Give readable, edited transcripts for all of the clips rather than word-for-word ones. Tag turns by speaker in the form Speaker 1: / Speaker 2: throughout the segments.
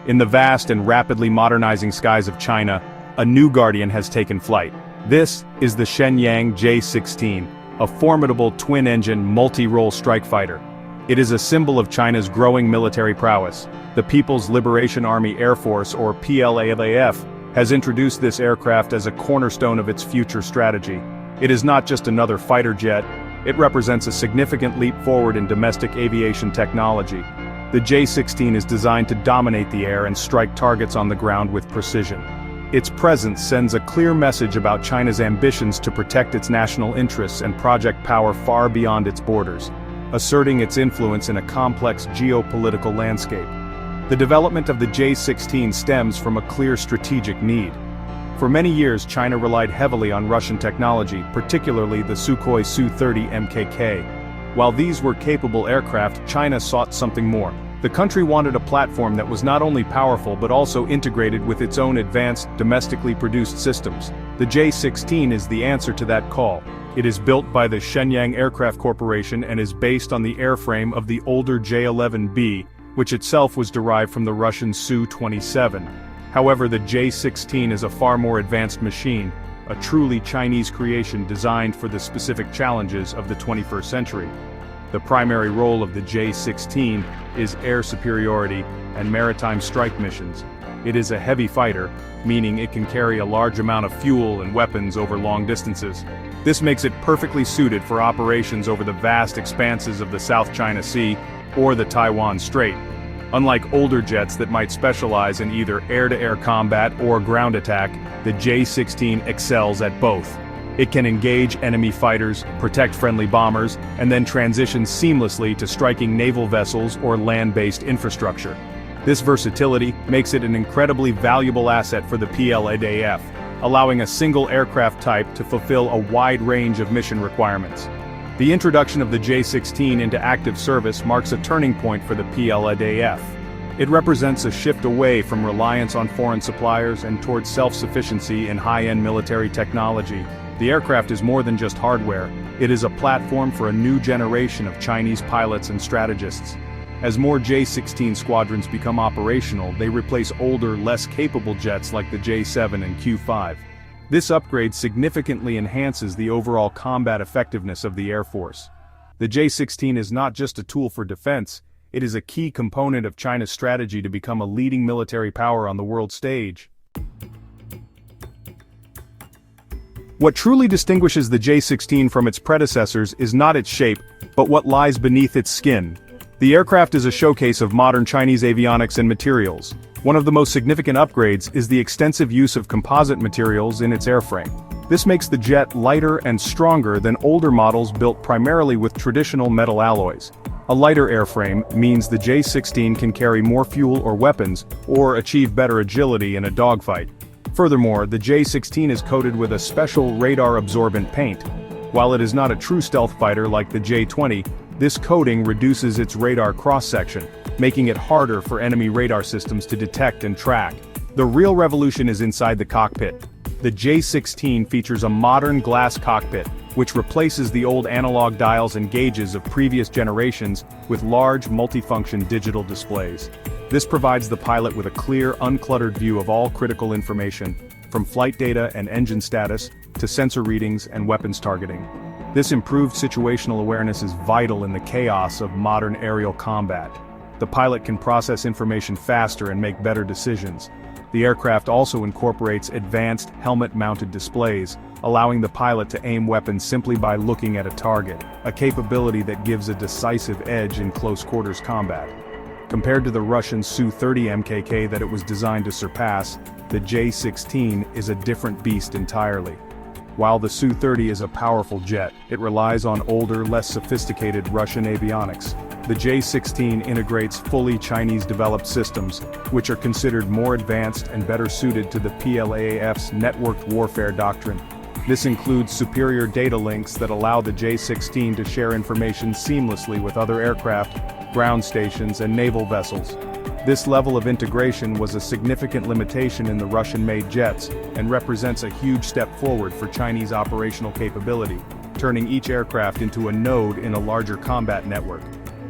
Speaker 1: In the vast and rapidly modernizing skies of China, a new guardian has taken flight. This is the Shenyang J-16, a formidable twin-engine multi-role strike fighter. It is a symbol of China's growing military prowess. The People's Liberation Army Air Force, or PLAAF, has introduced this aircraft as a cornerstone of its future strategy. It is not just another fighter jet, it represents a significant leap forward in domestic aviation technology. The J-16 is designed to dominate the air and strike targets on the ground with precision. Its presence sends a clear message about China's ambitions to protect its national interests and project power far beyond its borders, asserting its influence in a complex geopolitical landscape. The development of the J-16 stems from a clear strategic need. For many years, China relied heavily on Russian technology, particularly the Sukhoi Su-30MKK. While these were capable aircraft, China sought something more. The country wanted a platform that was not only powerful but also integrated with its own advanced, domestically produced systems. The J-16 is the answer to that call. It is built by the Shenyang Aircraft Corporation and is based on the airframe of the older J-11B, which itself was derived from the Russian Su-27. However, the J-16 is a far more advanced machine, a truly Chinese creation designed for the specific challenges of the 21st century. The primary role of the J-16 is air superiority and maritime strike missions. It is a heavy fighter, meaning it can carry a large amount of fuel and weapons over long distances. This makes it perfectly suited for operations over the vast expanses of the South China Sea or the Taiwan Strait. Unlike older jets that might specialize in either air-to-air combat or ground attack, the J-16 excels at both. It can engage enemy fighters, protect friendly bombers, and then transition seamlessly to striking naval vessels or land-based infrastructure. This versatility makes it an incredibly valuable asset for the PLAAF, allowing a single aircraft type to fulfill a wide range of mission requirements. The introduction of the J-16 into active service marks a turning point for the PLAAF. It represents a shift away from reliance on foreign suppliers and towards self-sufficiency in high-end military technology. The aircraft is more than just hardware, it is a platform for a new generation of Chinese pilots and strategists. As more J-16 squadrons become operational, they replace older, less capable jets like the J-7 and Q-5. This upgrade significantly enhances the overall combat effectiveness of the Air Force. The J-16 is not just a tool for defense, it is a key component of China's strategy to become a leading military power on the world stage. What truly distinguishes the J-16 from its predecessors is not its shape, but what lies beneath its skin. The aircraft is a showcase of modern Chinese avionics and materials. One of the most significant upgrades is the extensive use of composite materials in its airframe. This makes the jet lighter and stronger than older models built primarily with traditional metal alloys. A lighter airframe means the J-16 can carry more fuel or weapons, or achieve better agility in a dogfight. Furthermore, the J-16 is coated with a special radar-absorbent paint. While it is not a true stealth fighter like the J-20, this coating reduces its radar cross-section, making it harder for enemy radar systems to detect and track. The real revolution is inside the cockpit. The J-16 features a modern glass cockpit, which replaces the old analog dials and gauges of previous generations with large multifunction digital displays. This provides the pilot with a clear, uncluttered view of all critical information, from flight data and engine status, to sensor readings and weapons targeting. This improved situational awareness is vital in the chaos of modern aerial combat. The pilot can process information faster and make better decisions. The aircraft also incorporates advanced helmet-mounted displays, allowing the pilot to aim weapons simply by looking at a target, a capability that gives a decisive edge in close-quarters combat. Compared to the Russian Su-30MKK that it was designed to surpass, the J-16 is a different beast entirely. While the Su-30 is a powerful jet, it relies on older, less sophisticated Russian avionics. The J-16 integrates fully Chinese-developed systems, which are considered more advanced and better suited to the PLAAF's networked warfare doctrine. This includes superior data links that allow the J-16 to share information seamlessly with other aircraft, ground stations, and naval vessels. This level of integration was a significant limitation in the Russian-made jets, and represents a huge step forward for Chinese operational capability, turning each aircraft into a node in a larger combat network.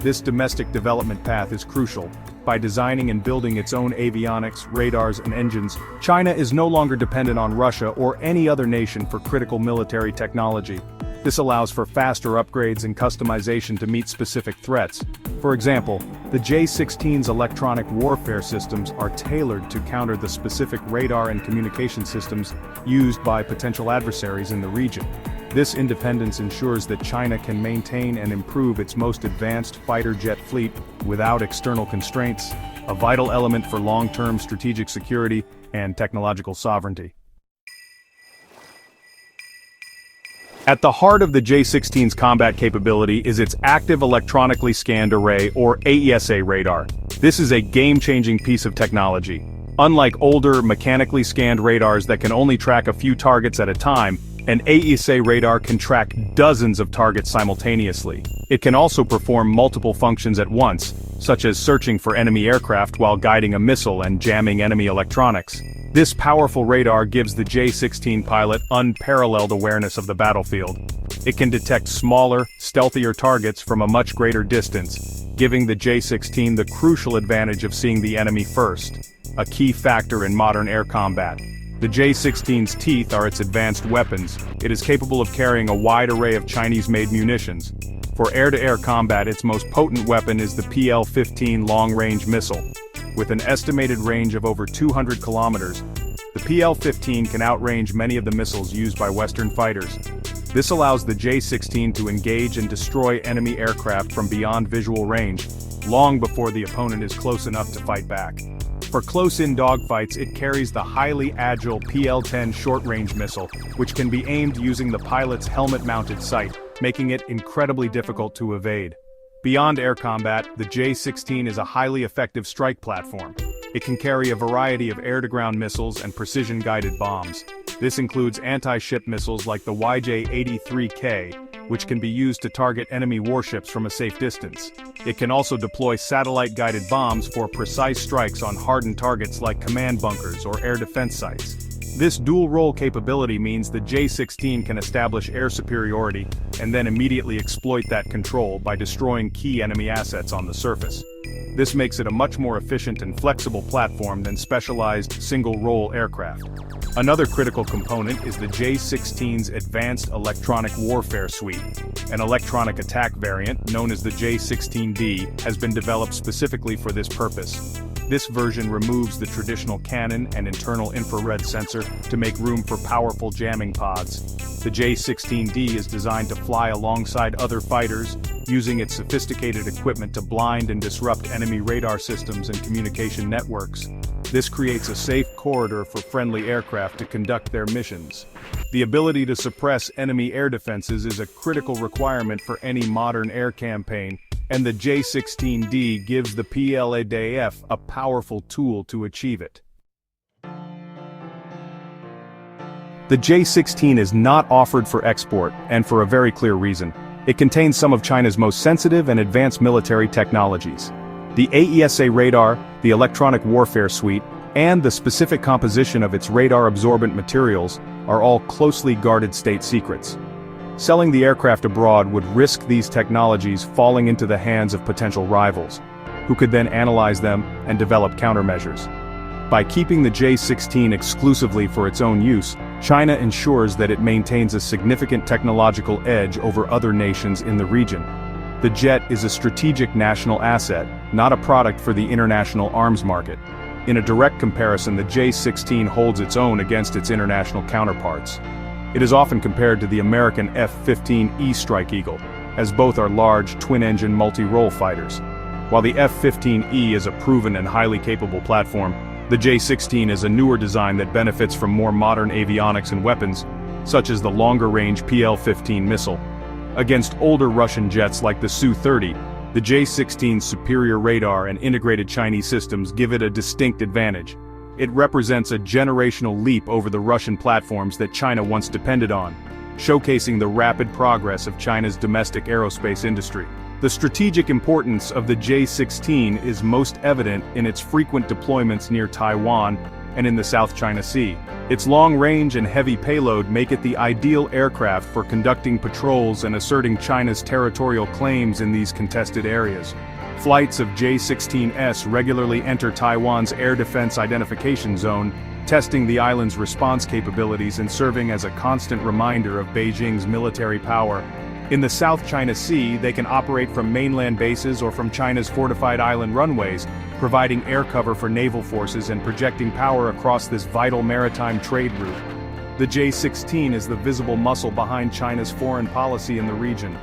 Speaker 1: This domestic development path is crucial. By designing and building its own avionics, radars, and engines, China is no longer dependent on Russia or any other nation for critical military technology. This allows for faster upgrades and customization to meet specific threats. For example, the J-16's electronic warfare systems are tailored to counter the specific radar and communication systems used by potential adversaries in the region. This independence ensures that China can maintain and improve its most advanced fighter jet fleet without external constraints, a vital element for long-term strategic security and technological sovereignty. At the heart of the J-16's combat capability is its Active Electronically Scanned Array, or AESA radar. This is a game-changing piece of technology. Unlike older, mechanically scanned radars that can only track a few targets at a time, an AESA radar can track dozens of targets simultaneously. It can also perform multiple functions at once, such as searching for enemy aircraft while guiding a missile and jamming enemy electronics. This powerful radar gives the J-16 pilot unparalleled awareness of the battlefield. It can detect smaller, stealthier targets from a much greater distance, giving the J-16 the crucial advantage of seeing the enemy first, a key factor in modern air combat. The J-16's teeth are its advanced weapons. It is capable of carrying a wide array of Chinese-made munitions. For air-to-air combat, its most potent weapon is the PL-15 long-range missile. With an estimated range of over 200 kilometers, the PL-15 can outrange many of the missiles used by Western fighters. This allows the J-16 to engage and destroy enemy aircraft from beyond visual range, long before the opponent is close enough to fight back. For close-in dogfights, it carries the highly agile PL-10 short-range missile, which can be aimed using the pilot's helmet-mounted sight, making it incredibly difficult to evade. Beyond air combat, the J-16 is a highly effective strike platform. It can carry a variety of air-to-ground missiles and precision-guided bombs. This includes anti-ship missiles like the YJ-83K, which can be used to target enemy warships from a safe distance. It can also deploy satellite-guided bombs for precise strikes on hardened targets like command bunkers or air defense sites. This dual-role capability means the J-16 can establish air superiority and then immediately exploit that control by destroying key enemy assets on the surface. This makes it a much more efficient and flexible platform than specialized single-role aircraft. Another critical component is the J-16's Advanced Electronic Warfare Suite. An electronic attack variant, known as the J-16D, has been developed specifically for this purpose. This version removes the traditional cannon and internal infrared sensor to make room for powerful jamming pods. The J-16D is designed to fly alongside other fighters, using its sophisticated equipment to blind and disrupt enemy radar systems and communication networks. This creates a safe corridor for friendly aircraft to conduct their missions. The ability to suppress enemy air defenses is a critical requirement for any modern air campaign, and the J-16D gives the PLAAF a powerful tool to achieve it. The J-16 is not offered for export, and for a very clear reason. It contains some of China's most sensitive and advanced military technologies. The AESA radar, the electronic warfare suite, and the specific composition of its radar-absorbent materials are all closely guarded state secrets. Selling the aircraft abroad would risk these technologies falling into the hands of potential rivals, who could then analyze them and develop countermeasures. By keeping the J-16 exclusively for its own use, China ensures that it maintains a significant technological edge over other nations in the region. The jet is a strategic national asset, not a product for the international arms market. In a direct comparison, the J-16 holds its own against its international counterparts. It is often compared to the American F-15E Strike Eagle, as both are large, twin-engine multi-role fighters. While the F-15E is a proven and highly capable platform, the J-16 is a newer design that benefits from more modern avionics and weapons, such as the longer-range PL-15 missile. Against older Russian jets like the Su-30, the J-16's superior radar and integrated Chinese systems give it a distinct advantage. It represents a generational leap over the Russian platforms that China once depended on, showcasing the rapid progress of China's domestic aerospace industry. The strategic importance of the J-16 is most evident in its frequent deployments near Taiwan and in the South China Sea. Its long range and heavy payload make it the ideal aircraft for conducting patrols and asserting China's territorial claims in these contested areas. Flights of J-16s regularly enter Taiwan's Air Defense Identification Zone, testing the island's response capabilities and serving as a constant reminder of Beijing's military power. In the South China Sea, they can operate from mainland bases or from China's fortified island runways, providing air cover for naval forces and projecting power across this vital maritime trade route. The J-16 is the visible muscle behind China's foreign policy in the region.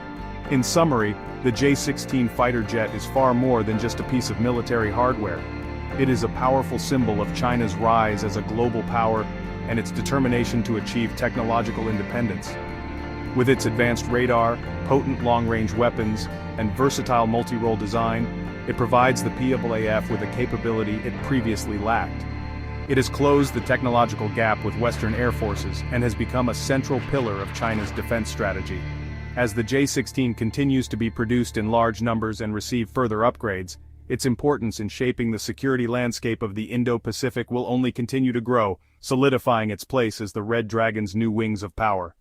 Speaker 1: In summary, the J-16 fighter jet is far more than just a piece of military hardware. It is a powerful symbol of China's rise as a global power and its determination to achieve technological independence. With its advanced radar, potent long-range weapons, and versatile multi-role design, it provides the PLAAF with a capability it previously lacked. It has closed the technological gap with Western air forces and has become a central pillar of China's defense strategy. As the J-16 continues to be produced in large numbers and receive further upgrades, its importance in shaping the security landscape of the Indo-Pacific will only continue to grow, solidifying its place as the Red Dragon's new wings of power.